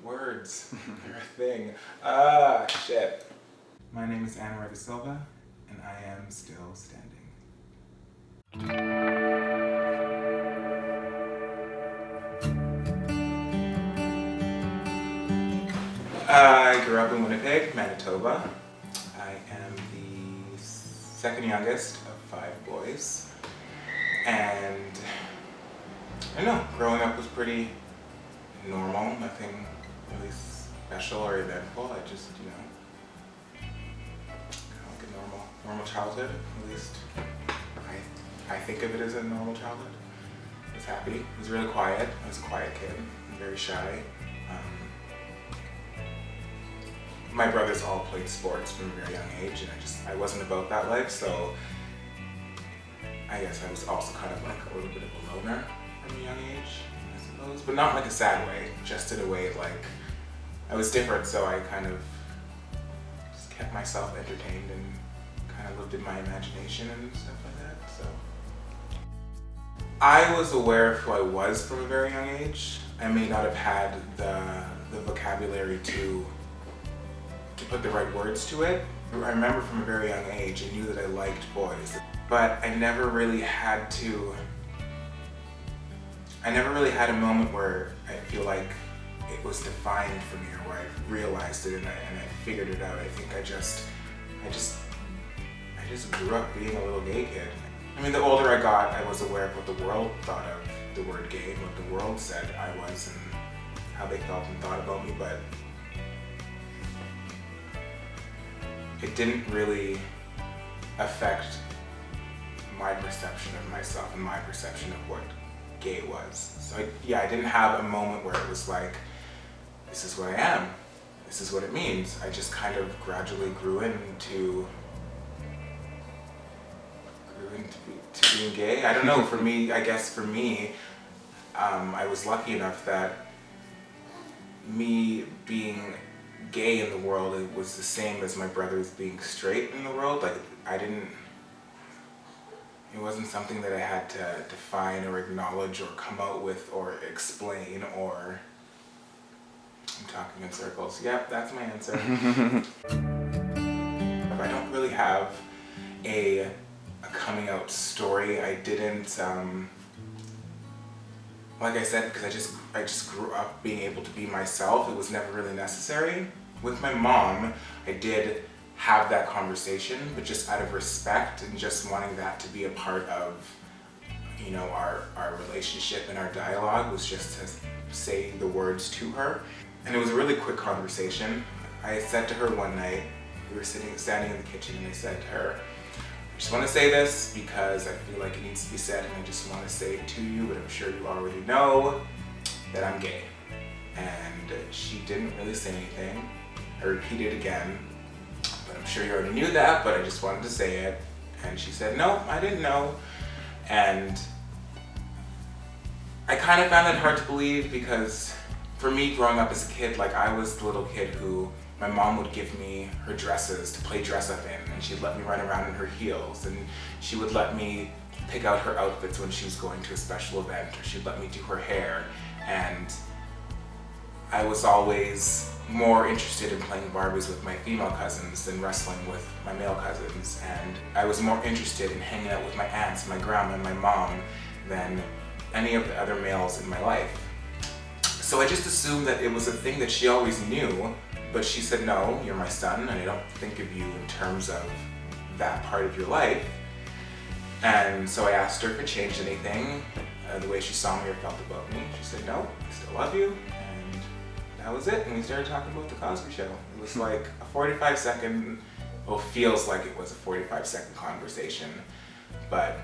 Words, they're a thing. Shit. My name is Anwar and I am still standing. I grew up in Winnipeg, Manitoba. I am the second youngest of 5 boys. And I don't know, growing up was pretty normal, nothing really special or eventful. I just, kind of like a normal childhood, at least. I think of it as a normal childhood. I was happy. I was really quiet. I was a quiet kid, very shy. My brothers all played sports from a very young age, and I wasn't about that life, so I guess I was also kind of like a little bit of a loner from a young age, I suppose. But not like a sad way, just in a way like I was different, so I kind of just kept myself entertained and kind of lived in my imagination and stuff like that, so. I was aware of who I was from a very young age. I may not have had the vocabulary to put the right words to it. I remember from a very young age, I knew that I liked boys, but I never really had a moment where I feel like it was defined for me or where I realized it and I figured it out. I think I just grew up being a little gay kid. I mean, the older I got, I was aware of what the world thought of the word gay and what the world said I was and how they felt and thought about me, but it didn't really affect my perception of myself and my perception of what gay was. So I didn't have a moment where it was like, this is what I am, this is what it means. I just kind of gradually grew into being gay. I don't know, for me, I was lucky enough that me being gay in the world, it was the same as my brothers being straight in the world. Like, it wasn't something that I had to define or acknowledge or come out with or explain or, I'm talking in circles. Yep, that's my answer. I don't really have a coming out story. I didn't, like I said, because I just grew up being able to be myself. It was never really necessary. With my mom, I did have that conversation, but just out of respect and just wanting that to be a part of, our relationship and our dialogue, was just to say the words to her. And it was a really quick conversation. I said to her one night, we were standing in the kitchen, and I said to her, I just want to say this because I feel like it needs to be said, and I just want to say it to you, but I'm sure you already know that I'm gay. And she didn't really say anything. I repeated again, but I'm sure you already knew that, but I just wanted to say it. And she said, no, I didn't know. And I kind of found that hard to believe because for me, growing up as a kid, like, I was the little kid who my mom would give me her dresses to play dress up in, and she'd let me run around in her heels, and she would let me pick out her outfits when she was going to a special event, or she'd let me do her hair. And I was always more interested in playing Barbies with my female cousins than wrestling with my male cousins. And I was more interested in hanging out with my aunts, my grandma, and my mom than any of the other males in my life. So I just assumed that it was a thing that she always knew, but she said, no, you're my son, and I don't think of you in terms of that part of your life. And so I asked her if it changed anything, the way she saw me or felt about me. She said, no, I still love you. And that was it. And we started talking about the Cosby Show. It was like a 45-second, well, feels like it was a 45-second conversation. But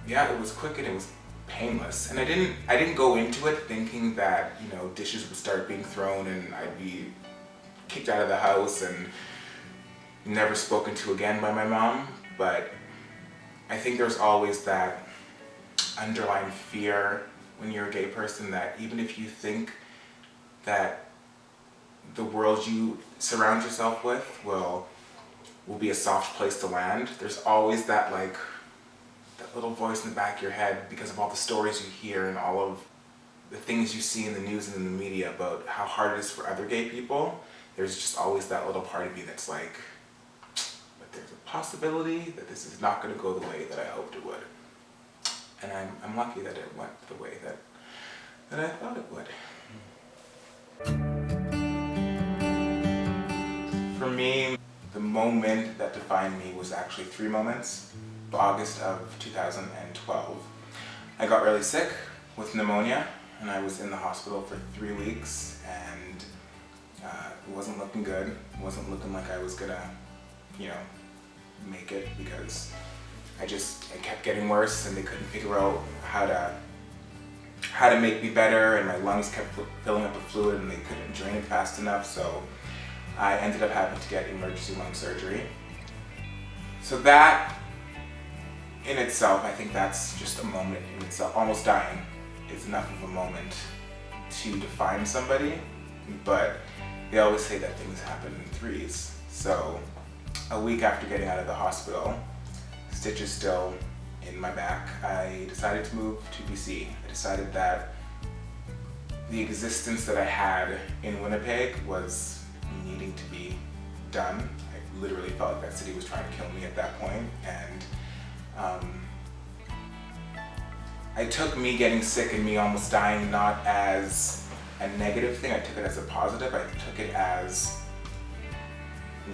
yeah, it was quick and it was painless. And I didn't go into it thinking that, dishes would start being thrown and I'd be kicked out of the house and never spoken to again by my mom. But I think there's always that underlying fear when you're a gay person that even if you think that the world you surround yourself with will be a soft place to land, there's always that little voice in the back of your head because of all the stories you hear and all of the things you see in the news and in the media about how hard it is for other gay people, there's just always that little part of me that's like, but there's a possibility that this is not going to go the way that I hoped it would. And I'm lucky that it went the way that I thought it would. For me, the moment that defined me was actually 3 moments. August of 2012. I got really sick with pneumonia, and I was in the hospital for 3 weeks, and it wasn't looking good. It wasn't looking like I was gonna, make it, because it kept getting worse, and they couldn't figure out how to make me better, and my lungs kept filling up with fluid, and they couldn't drain it fast enough, so I ended up having to get emergency lung surgery. So that, in itself, I think that's just a moment in itself. Almost dying is enough of a moment to define somebody, but they always say that things happen in threes. So a week after getting out of the hospital, stitches still in my back, I decided to move to BC. I decided that the existence that I had in Winnipeg was needing to be done. I literally felt like that city was trying to kill me at that point, and I took me getting sick and me almost dying not as a negative thing, I took it as a positive. I took it as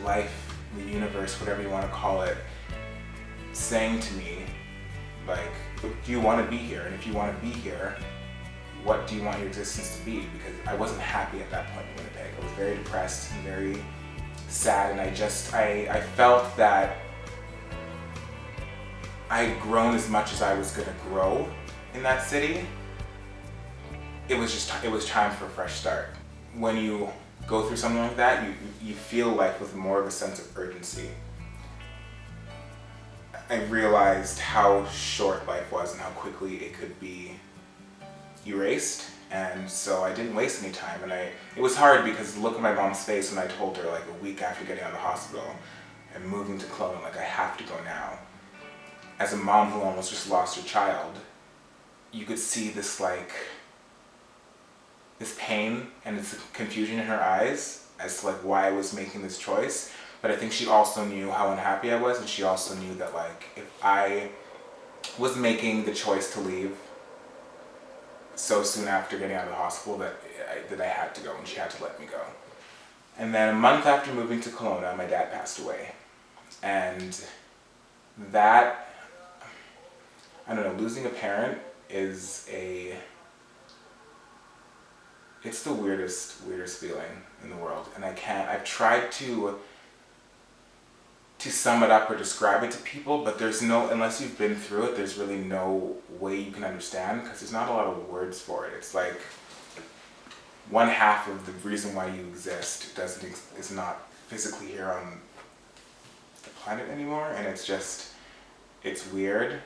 life, the universe, whatever you want to call it, saying to me, like, do you want to be here? And if you want to be here, what do you want your existence to be? Because I wasn't happy at that point in Winnipeg. I was very depressed and very sad, and I felt that I had grown as much as I was going to grow in that city. It was time for a fresh start. When you go through something like that, you feel life with more of a sense of urgency. I realized how short life was and how quickly it could be erased, and so I didn't waste any time. And it was hard because look at my mom's face when I told her, like, a week after getting out of the hospital and moving to Kelowna, like, I have to go now. As a mom who almost just lost her child, you could see this pain and this confusion in her eyes as to like why I was making this choice. But I think she also knew how unhappy I was, and she also knew that like if I was making the choice to leave so soon after getting out of the hospital that I had to go, and she had to let me go. And then a month after moving to Kelowna, my dad passed away. And that, I don't know, losing a parent is it's the weirdest feeling in the world. And I've tried to sum it up or describe it to people, but unless you've been through it, there's really no way you can understand, because there's not a lot of words for it. It's like 1/2 of the reason why you exist is not physically here on the planet anymore, and it's weird.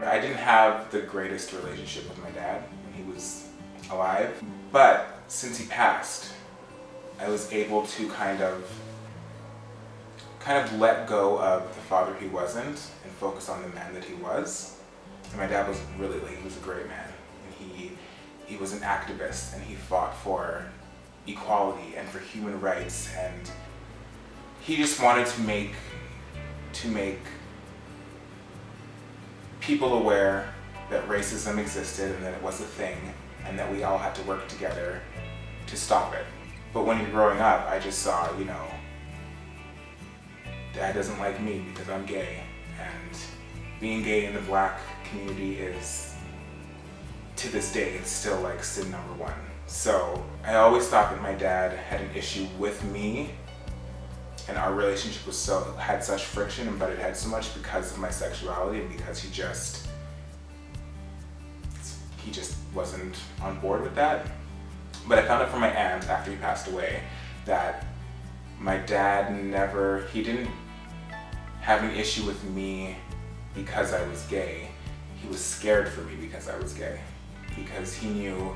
I didn't have the greatest relationship with my dad when he was alive, but since he passed, I was able to kind of let go of the father he wasn't and focus on the man that he was. And my dad was he was a great man, and he was an activist, and he fought for equality and for human rights, and he just wanted to make people aware that racism existed and that it was a thing, and that we all had to work together to stop it. But when you're growing up, I just saw, Dad doesn't like me because I'm gay, and being gay in the Black community is, to this day, it's still like sin number 1. So I always thought that my dad had an issue with me, and our relationship had such friction, but it had so much because of my sexuality, and because he just wasn't on board with that. But I found out from my aunt after he passed away that my dad he didn't have an issue with me because I was gay. He was scared for me because I was gay, because he knew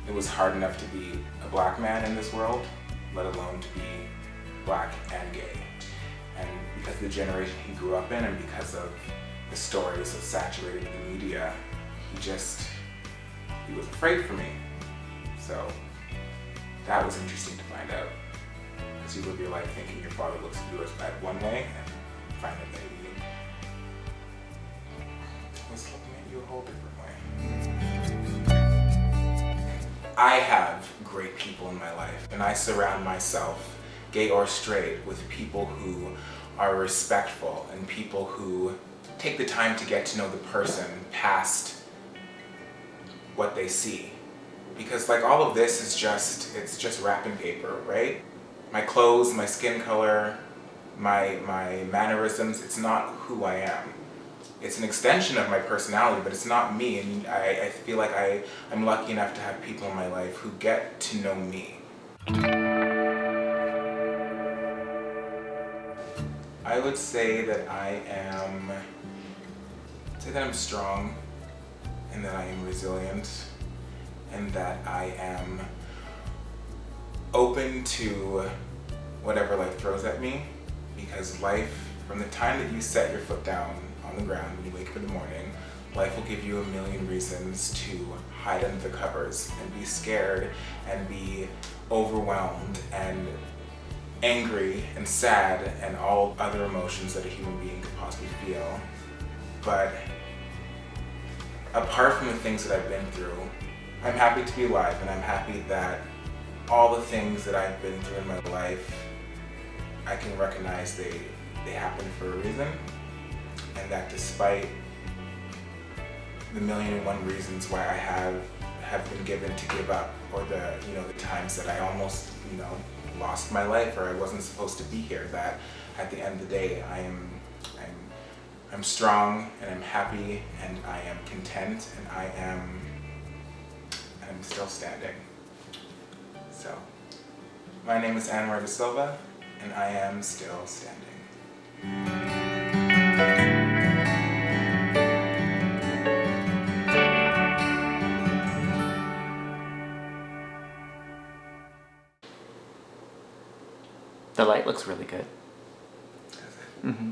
it was hard enough to be a Black man in this world, let alone to be Black and gay. And because of the generation he grew up in, and because of the stories that saturated the media, he was afraid for me. So that was interesting to find out. Because you live your life thinking your father looks at you as bad one way, and find out that he was looking at you a whole different way. I have great people in my life, and I surround myself, gay or straight, with people who are respectful and people who take the time to get to know the person past what they see. Because like all of this is it's just wrapping paper, right? My clothes, my skin color, my mannerisms, it's not who I am. It's an extension of my personality, but it's not me, and I feel like I'm lucky enough to have people in my life who get to know me. I would say that I'm strong, and that I am resilient, and that I am open to whatever life throws at me, because life, from the time that you set your foot down on the ground when you wake up in the morning, life will give you a million reasons to hide under the covers and be scared and be overwhelmed and angry and sad and all other emotions that a human being could possibly feel. But apart from the things that I've been through, I'm happy to be alive, and I'm happy that all the things that I've been through in my life, I can recognize they happen for a reason, and that despite the million and one reasons why I have been given to give up, or the times that I almost lost my life, or I wasn't supposed to be here, that at the end of the day I'm strong, and I'm happy, and I am content, and I'm still standing. So, my name is Anwar de Silva, and I am still standing. The light looks really good. That's it. Mm-hmm.